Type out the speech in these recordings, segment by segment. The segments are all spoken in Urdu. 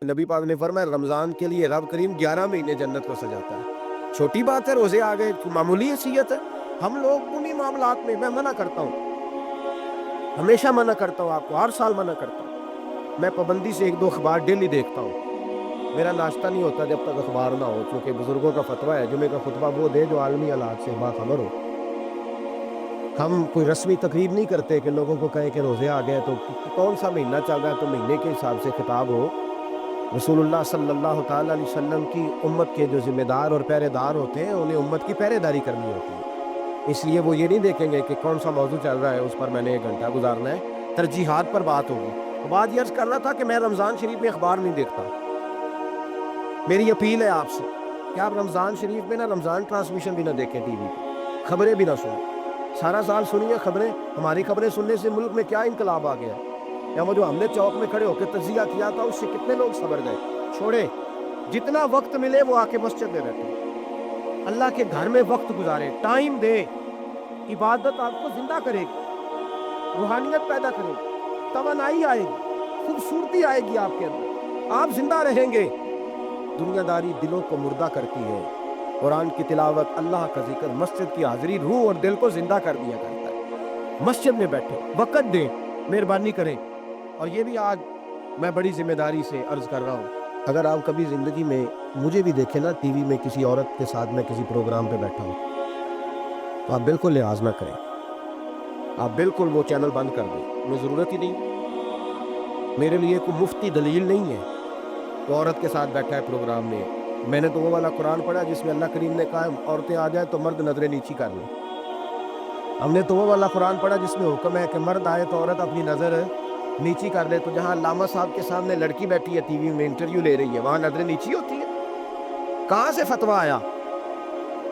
نبی پاک نے فرمایا رمضان کے لیے رب کریم 11 مہینے جنت کو سجاتا ہے. چھوٹی بات ہے روزے آ گئے, معمولی حیثیت ہے. ہم لوگ انہی معاملات میں منع کرتا ہوں, ہمیشہ منع کرتا ہوں, آپ کو ہر سال منع کرتا ہوں. میں پابندی سے 1-2 اخبار ڈیلی دیکھتا ہوں. میرا ناشتہ نہیں ہوتا جب تک اخبار نہ ہو, کیونکہ بزرگوں کا فتویٰ ہے جمعے کا خطبہ وہ دے جو عالمی حالات سے باخبر ہو. ہم کوئی رسمی تقریب نہیں کرتے کہ لوگوں کو کہیں کہ روزے آ گئے, تو کون سا مہینہ چل رہا ہے تو مہینے کے حساب سے خطاب ہو. رسول اللہ صلی اللہ تعالیٰ علیہ وسلم کی امت کے جو ذمہ دار اور پہرے دار ہوتے ہیں انہیں امت کی پہرے داری کرنی ہوتی ہے. اس لیے وہ یہ نہیں دیکھیں گے کہ کون سا موضوع چل رہا ہے اس پر میں نے 1 گھنٹہ گزارنا ہے, ترجیحات پر بات ہوگی. تو بات یہ عرض کر رہا تھا کہ میں رمضان شریف میں اخبار نہیں دیکھتا. میری اپیل ہے آپ سے کہ آپ رمضان شریف میں نا رمضان ٹرانسمیشن بھی نہ دیکھیں ٹی وی پہ, خبریں بھی نہ سنیں. سارا سال سنیے خبریں, ہماری خبریں سننے سے ملک میں کیا انقلاب آ گیا ہے. یا وہ جو ہم نے چوک میں کھڑے ہو کے تجزیہ کیا تھا اس سے کتنے لوگ سنور گئے. چھوڑے, جتنا وقت ملے وہ آ کے مسجد میں بیٹھے, اللہ کے گھر میں وقت گزارے, ٹائم دے. عبادت آپ کو زندہ کرے گی, روحانیت پیدا کرے گی, توانائی آئے گی, خوبصورتی آئے گی آپ کے اندر, آپ زندہ رہیں گے. دنیا داری دلوں کو مردہ کرتی ہے. قرآن کی تلاوت, اللہ کا ذکر, مسجد کی حاضری روح اور دل کو زندہ کر دیا کرتا ہے. مسجد میں بیٹھے, وقت دیں, مہربانی کریں. اور یہ بھی آج میں بڑی ذمہ داری سے عرض کر رہا ہوں, اگر آپ کبھی زندگی میں مجھے بھی دیکھیں نا ٹی وی میں کسی عورت کے ساتھ میں کسی پروگرام پہ بیٹھا ہوں, تو آپ بالکل لحاظ نہ کریں. آپ بالکل وہ چینل بند کر دیں, ہمیں ضرورت ہی نہیں. میرے لیے کوئی مفتی دلیل نہیں ہے وہ عورت کے ساتھ بیٹھا ہے پروگرام میں. میں نے تو وہ والا قرآن پڑھا جس میں اللہ کریم نے کہا عورتیں آ جائیں تو مرد نظریں نیچی کر لیں. ہم نے تو وہ والا قرآن پڑھا جس میں حکم ہے کہ مرد آئے تو عورت اپنی نظر نیچی کر لے. تو جہاں علامہ صاحب کے سامنے لڑکی بیٹھی ہے ٹی وی میں انٹرویو لے رہی ہے, وہاں نظریں نیچی ہوتی ہیں؟ کہاں سے فتویٰ آیا؟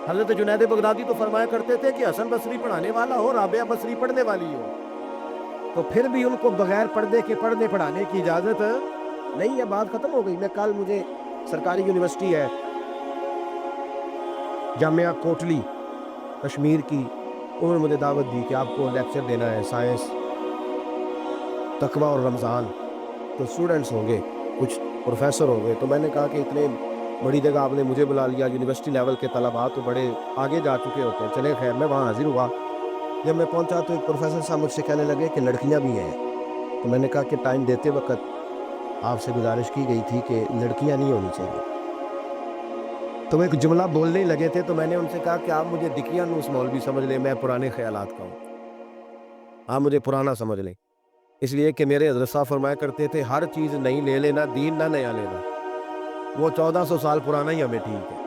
حضرت جنید بغدادی تو فرمایا کرتے تھے کہ حسن بصری پڑھانے والا ہو, رابعہ بصری پڑھنے والی ہو, تو پھر بھی ان کو بغیر پردے کے پڑھنے پڑھانے کی اجازت نہیں ہے. بات ختم ہو گئی. میں کل, مجھے سرکاری یونیورسٹی ہے جامعہ کوٹلی کشمیر کی, انہوں نے مجھے دعوت دی کہ آپ کو لیکچر دینا ہے سائنس, تقویٰ اور رمضان. تو اسٹوڈنٹس ہوں گے, کچھ پروفیسر ہوں گے. تو میں نے کہا کہ اتنے بڑی جگہ آپ نے مجھے بلا لیا, یونیورسٹی لیول کے طلباء تو بڑے آگے جا چکے ہوتے ہیں. چلے خیر, میں وہاں حاضر ہوا. جب میں پہنچا تو ایک پروفیسر صاحب مجھ سے کہنے لگے کہ لڑکیاں بھی ہیں. تو میں نے کہا کہ ٹائم دیتے وقت آپ سے گزارش کی گئی تھی کہ لڑکیاں نہیں ہونی چاہیے. تو وہ ایک جملہ بولنے ہی لگے تھے, تو میں نے ان سے کہا کہ آپ مجھے دقیانوس مولوی سمجھ لیں, میں پرانے خیالات کا ہوں, آپ مجھے پرانا سمجھ لیں. اس لیے کہ میرے حضرت صاحب فرمایا کرتے تھے ہر چیز نہیں لے لینا, دین نہ نیا لینا. وہ 1400 سال پرانا ہی ہمیں ٹھیک ہے,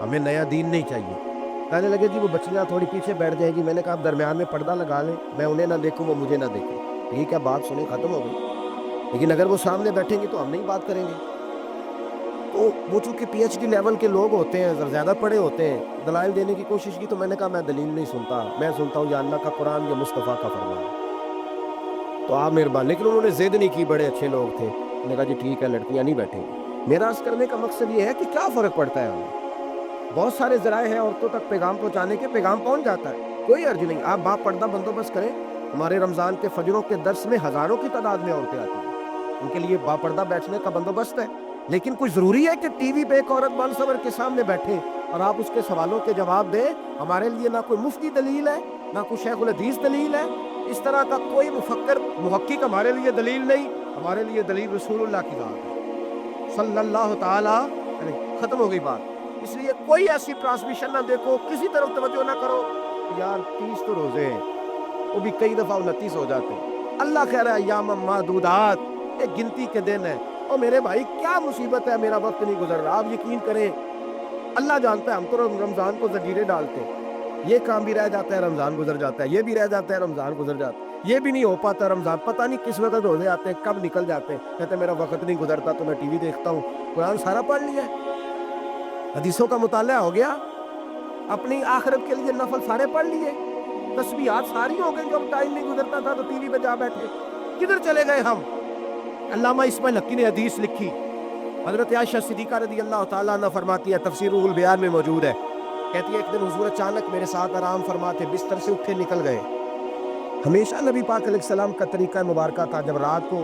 ہمیں نیا دین نہیں چاہیے. کہنے لگے جی وہ بچیاں تھوڑی پیچھے بیٹھ جائیں گی. میں نے کہا آپ درمیان میں پردہ لگا لیں, میں انہیں نہ دیکھوں وہ مجھے نہ دیکھیں. ٹھیک ہے, بات سنیں, ختم ہو گئی. لیکن اگر وہ سامنے بیٹھیں گی تو ہم نہیں بات کریں گے. تو وہ چونکہ پی ایچ ڈی لیول کے لوگ ہوتے ہیں, زیادہ پڑھے ہوتے ہیں, دلائل دینے کی کوشش کی. تو میں نے کہا میں دلیل نہیں سنتا, میں سنتا ہوں یا اللہ کا قرآن یا مصطفیٰ کا فرمان. تو آپ مہربان. لیکن انہوں نے ضد نہیں کی, بڑے اچھے لوگ تھے. میں نے کہا جی ٹھیک ہے, لڑکیاں نہیں بیٹھیں گی. میرا عرض کرنے کا مقصد یہ ہے کہ کیا فرق پڑتا ہے ہمیں. بہت سارے ذرائع ہیں عورتوں تک پیغام پہنچانے کے, پیغام پہنچ جاتا ہے, کوئی عرض نہیں. آپ باپ پردہ بندوبست کریں. ہمارے رمضان کے فجروں کے درس میں ہزاروں کی تعداد میں عورتیں آتی ہیں, ان کے لیے باپردہ بیٹھنے کا بندوبست ہے. لیکن کوئی ضروری ہے کہ ٹی وی پہ ایک عورت بانسور کے سامنے بیٹھے اور آپ اس کے سوالوں کے جواب دیں؟ ہمارے لیے نہ کوئی مفتی دلیل ہے, نہ کوئی شیخ الحدیث دلیل ہے. اس طرح کا کوئی مفکر محقق ہمارے لیے دلیل نہیں. ہمارے لیے دلیل رسول اللہ کی ذات ہے صلی اللہ تعالیٰ. ختم ہو گئی بات. اس لیے کوئی ایسی ٹرانسمیشن نہ دیکھو, کسی طرف توجہ نہ کرو. یار 30 تو روزے ہیں, وہ بھی کئی دفعہ 29 ہو جاتے ہیں. اللہ کہہ رہا ہے ایام معدودات, ایک گنتی کے دن ہے. اور میرے بھائی کیا مصیبت ہے, میرا وقت نہیں گزر رہا. آپ یقین کریں, اللہ جانتا ہے, ہم تو رمضان کو زنجیریں ڈالتے ہیں. یہ کام بھی رہ جاتا ہے, رمضان گزر جاتا ہے. یہ بھی رہ جاتا ہے, رمضان گزر جاتا ہے. یہ بھی نہیں ہو پاتا رمضان, پتہ نہیں کس وقت روزے آتے ہیں, کب نکل جاتے ہیں. کہتے ہیں میرا وقت نہیں گزرتا تو میں ٹی وی دیکھتا ہوں. قرآن سارا پڑھ لیا ہے, حدیثوں کا مطالعہ ہو گیا, اپنی آخرت کے لیے نفل سارے پڑھ لیے, تسبیحات ساری ہو گئی. جب ٹائم نہیں گزرتا تھا تو ٹی وی پہ جا بیٹھے. کدھر چلے گئے ہم؟ علامہ اسماعیل حقی نے حدیث لکھی, حضرت عائشہ صدیقہ رضی اللہ تعالیٰ عنہ فرماتی ہے, تفسیر روح البیان میں موجود ہے. کہتی ہے ایک دن حضور اچانک میرے ساتھ آرام فرماتے, بستر سے اٹھے نکل گئے. ہمیشہ نبی پاک علیہ السلام کا طریقہ مبارکہ تھا, جب رات کو